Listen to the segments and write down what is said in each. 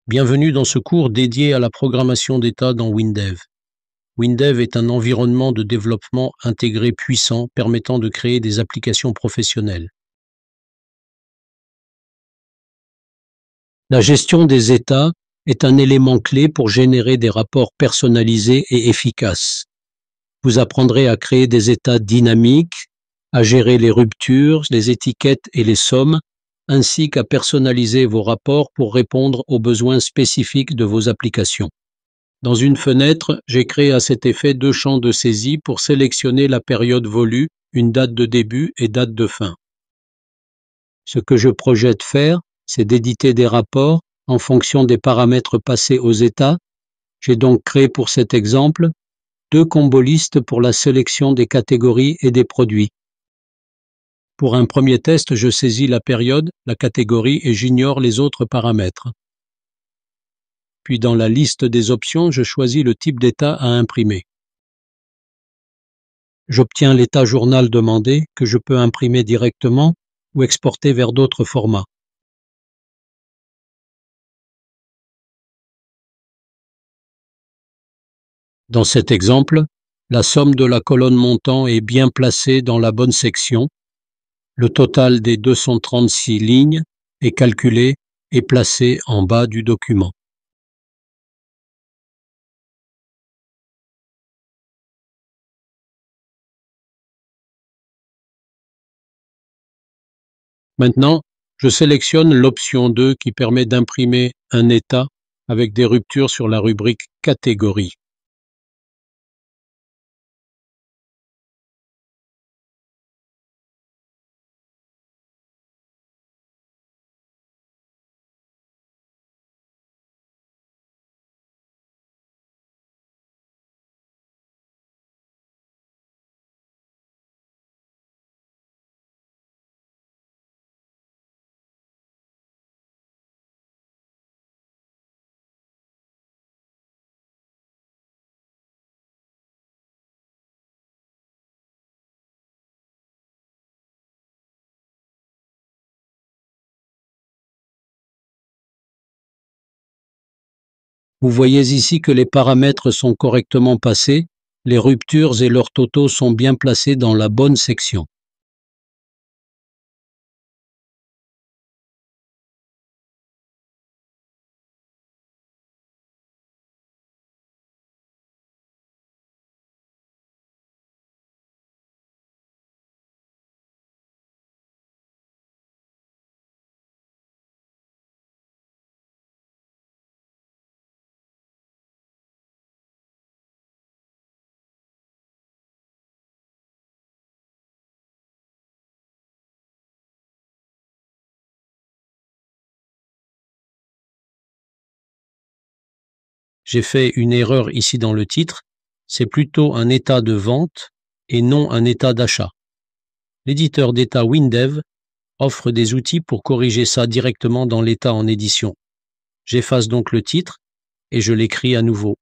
Bienvenue dans ce cours dédié à la programmation d'état dans WinDev. WinDev est un environnement de développement intégré puissant permettant de créer des applications professionnelles. La gestion des états est un élément clé pour générer des rapports personnalisés et efficaces. Vous apprendrez à créer des états dynamiques, à gérer les ruptures, les étiquettes et les sommes, ainsi qu'à personnaliser vos rapports pour répondre aux besoins spécifiques de vos applications. Dans une fenêtre, j'ai créé à cet effet deux champs de saisie pour sélectionner la période voulue, une date de début et date de fin. Ce que je projette faire, c'est d'éditer des rapports en fonction des paramètres passés aux états. J'ai donc créé pour cet exemple deux combolistes pour la sélection des catégories et des produits. Pour un premier test, je saisis la période, la catégorie et j'ignore les autres paramètres. Puis dans la liste des options, je choisis le type d'état à imprimer. J'obtiens l'état journal demandé que je peux imprimer directement ou exporter vers d'autres formats. Dans cet exemple, la somme de la colonne montant est bien placée dans la bonne section. Le total des 236 lignes est calculé et placé en bas du document. Maintenant, je sélectionne l'option 2 qui permet d'imprimer un état avec des ruptures sur la rubrique catégorie. Vous voyez ici que les paramètres sont correctement passés, les ruptures et leurs totaux sont bien placés dans la bonne section. J'ai fait une erreur ici dans le titre, c'est plutôt un état de vente et non un état d'achat. L'éditeur d'état WinDev offre des outils pour corriger ça directement dans l'état en édition. J'efface donc le titre et je l'écris à nouveau.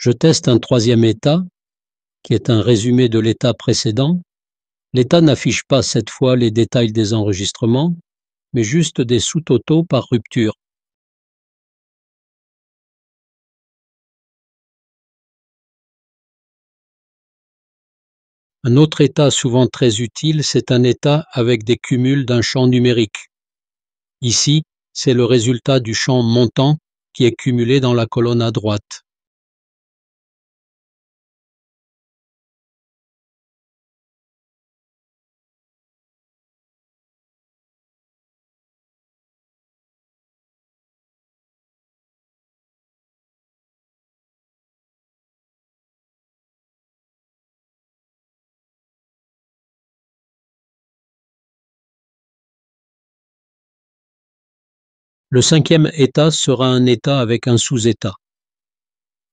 Je teste un troisième état, qui est un résumé de l'état précédent. L'état n'affiche pas cette fois les détails des enregistrements, mais juste des sous-totaux par rupture. Un autre état souvent très utile, c'est un état avec des cumuls d'un champ numérique. Ici, c'est le résultat du champ montant qui est cumulé dans la colonne à droite. Le cinquième état sera un état avec un sous-état.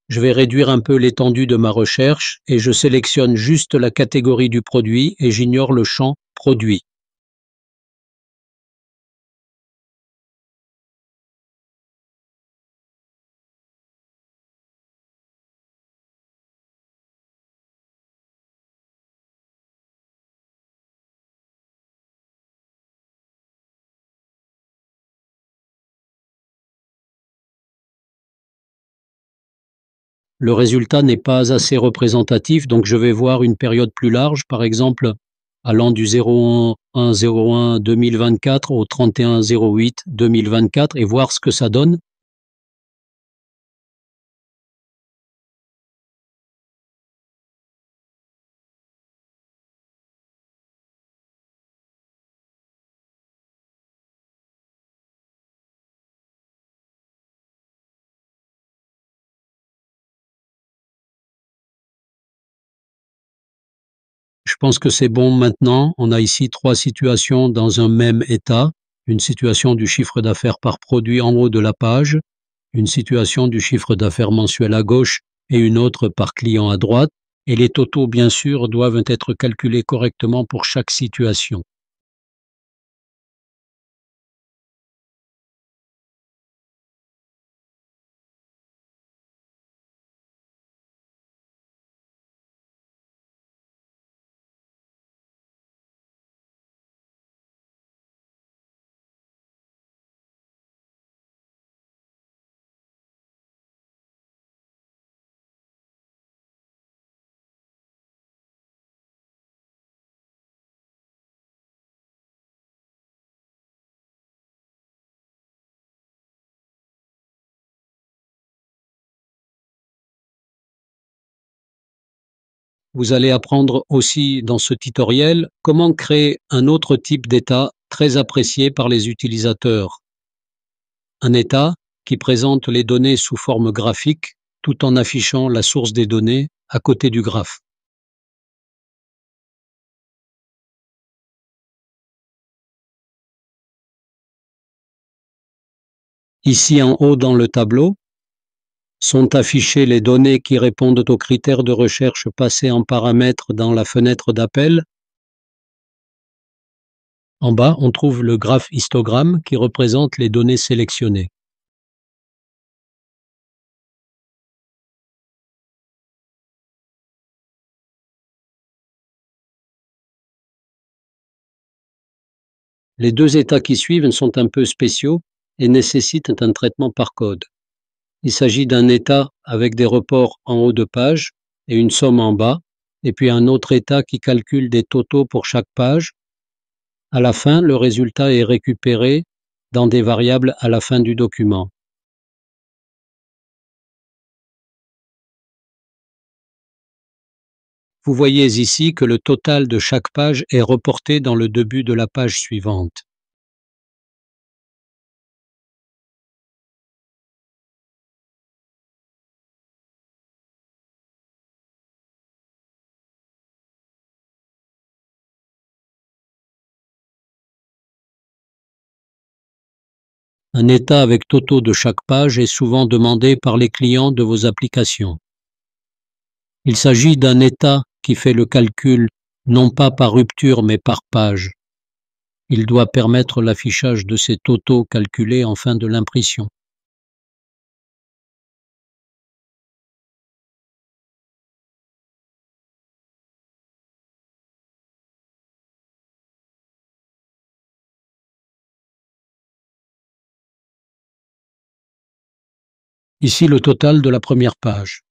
Je vais réduire un peu l'étendue de ma recherche et je sélectionne juste la catégorie du produit et j'ignore le champ produit. Le résultat n'est pas assez représentatif, donc je vais voir une période plus large, par exemple allant du 01/01 2024 au 31/08 2024 et voir ce que ça donne. Je pense que c'est bon maintenant. On a ici 3 situations dans un même état. Une situation du chiffre d'affaires par produit en haut de la page, une situation du chiffre d'affaires mensuel à gauche et une autre par client à droite. Et les totaux, bien sûr, doivent être calculés correctement pour chaque situation. Vous allez apprendre aussi dans ce tutoriel comment créer un autre type d'état très apprécié par les utilisateurs. Un état qui présente les données sous forme graphique tout en affichant la source des données à côté du graphe. Ici en haut dans le tableau sont affichées les données qui répondent aux critères de recherche passés en paramètres dans la fenêtre d'appel. En bas, on trouve le graphe histogramme qui représente les données sélectionnées. Les deux états qui suivent sont un peu spéciaux et nécessitent un traitement par code. Il s'agit d'un état avec des reports en haut de page et une somme en bas, et puis un autre état qui calcule des totaux pour chaque page. À la fin, le résultat est récupéré dans des variables à la fin du document. Vous voyez ici que le total de chaque page est reporté dans le début de la page suivante. Un état avec totaux de chaque page est souvent demandé par les clients de vos applications. Il s'agit d'un état qui fait le calcul non pas par rupture mais par page. Il doit permettre l'affichage de ces totaux calculés en fin de l'impression. Ici le total de la première page.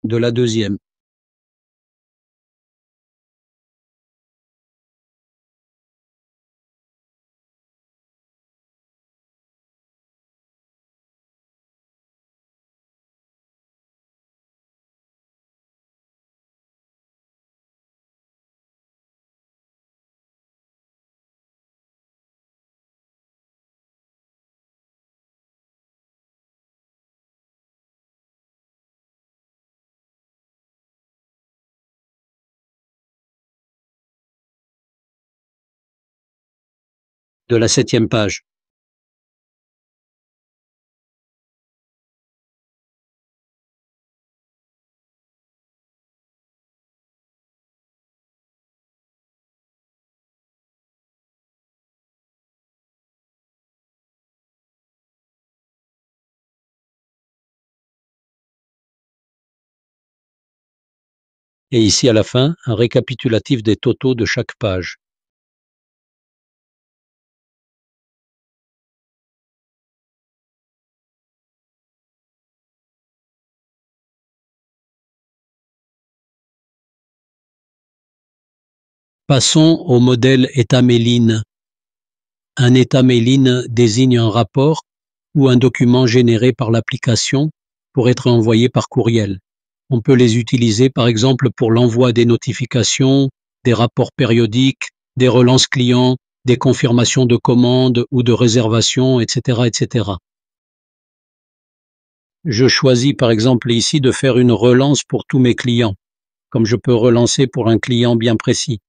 De la deuxième. de la 7e page. Et ici à la fin, un récapitulatif des totaux de chaque page. Passons au modèle état Méline. Un état Méline désigne un rapport ou un document généré par l'application pour être envoyé par courriel. On peut les utiliser par exemple pour l'envoi des notifications, des rapports périodiques, des relances clients, des confirmations de commandes ou de réservations, etc., etc. Je choisis par exemple ici de faire une relance pour tous mes clients, comme je peux relancer pour un client bien précis.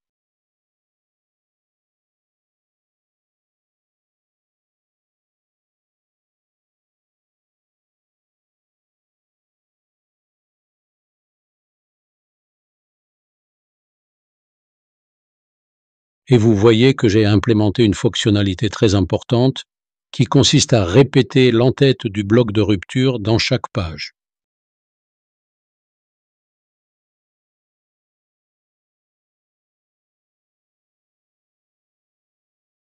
Et vous voyez que j'ai implémenté une fonctionnalité très importante qui consiste à répéter l'entête du bloc de rupture dans chaque page.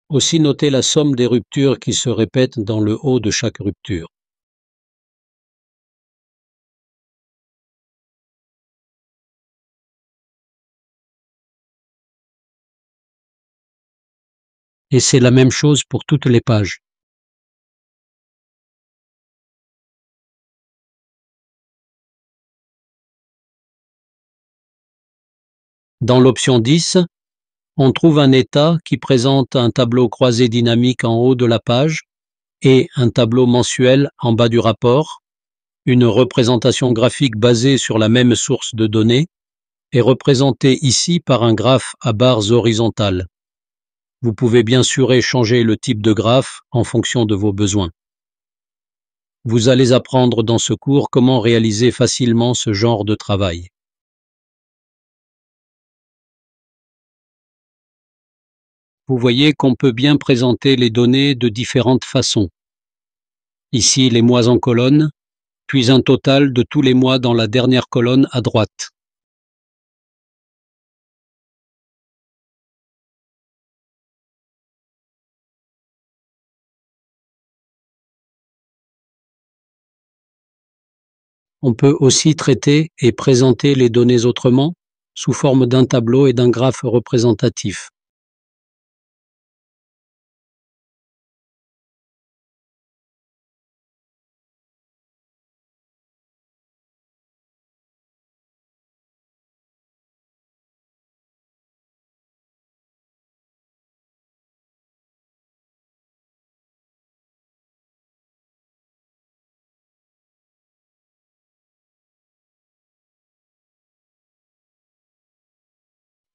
Aussi notez la somme des ruptures qui se répètent dans le haut de chaque rupture. Et c'est la même chose pour toutes les pages. Dans l'option 10, on trouve un état qui présente un tableau croisé dynamique en haut de la page et un tableau mensuel en bas du rapport, une représentation graphique basée sur la même source de données est représentée ici par un graphe à barres horizontales. Vous pouvez bien sûr changer le type de graphe en fonction de vos besoins. Vous allez apprendre dans ce cours comment réaliser facilement ce genre de travail. Vous voyez qu'on peut bien présenter les données de différentes façons. Ici, les mois en colonne, puis un total de tous les mois dans la dernière colonne à droite. On peut aussi traiter et présenter les données autrement, sous forme d'un tableau et d'un graphe représentatif.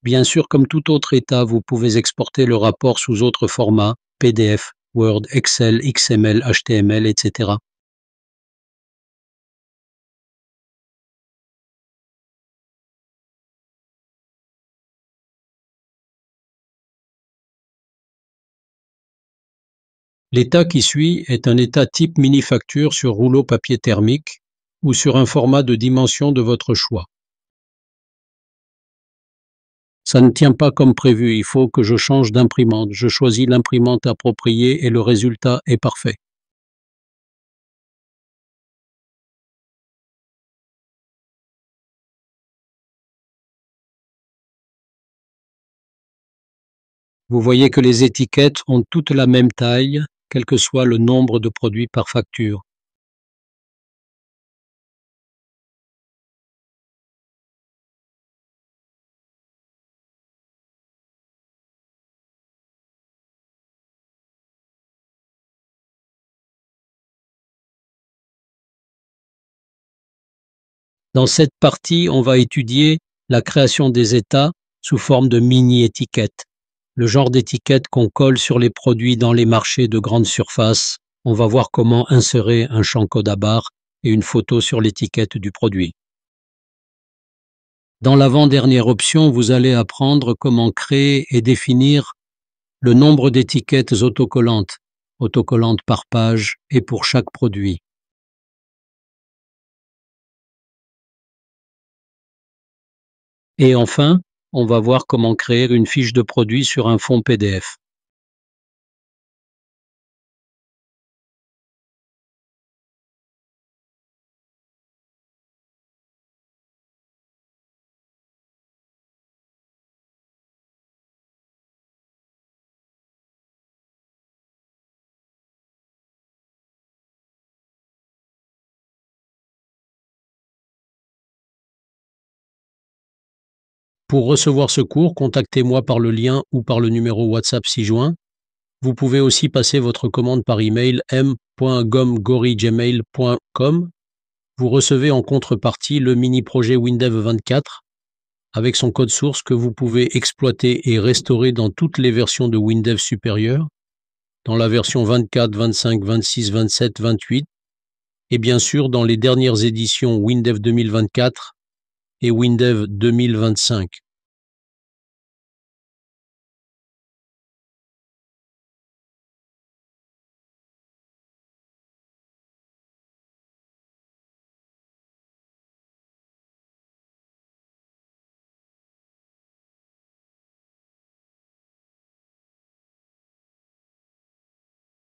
Bien sûr, comme tout autre état, vous pouvez exporter le rapport sous autres formats, PDF, Word, Excel, XML, HTML, etc. L'état qui suit est un état type mini-facture sur rouleau papier thermique ou sur un format de dimension de votre choix. Ça ne tient pas comme prévu, il faut que je change d'imprimante. Je choisis l'imprimante appropriée et le résultat est parfait. Vous voyez que les étiquettes ont toutes la même taille, quel que soit le nombre de produits par facture. Dans cette partie, on va étudier la création des états sous forme de mini-étiquettes. le genre d'étiquette qu'on colle sur les produits dans les marchés de grande surface. On va voir comment insérer un champ code à barres et une photo sur l'étiquette du produit. Dans l'avant-dernière option, vous allez apprendre comment créer et définir le nombre d'étiquettes autocollantes par page et pour chaque produit. Et enfin, on va voir comment créer une fiche de produit sur un fond PDF. Pour recevoir ce cours, contactez-moi par le lien ou par le numéro WhatsApp ci-joint. Vous pouvez aussi passer votre commande par email m.gomgori@gmail.com. Vous recevez en contrepartie le mini-projet Windev 24 avec son code source que vous pouvez exploiter et restaurer dans toutes les versions de Windev supérieures, dans la version 24, 25, 26, 27, 28 et bien sûr dans les dernières éditions Windev 2024 et Windev 2025.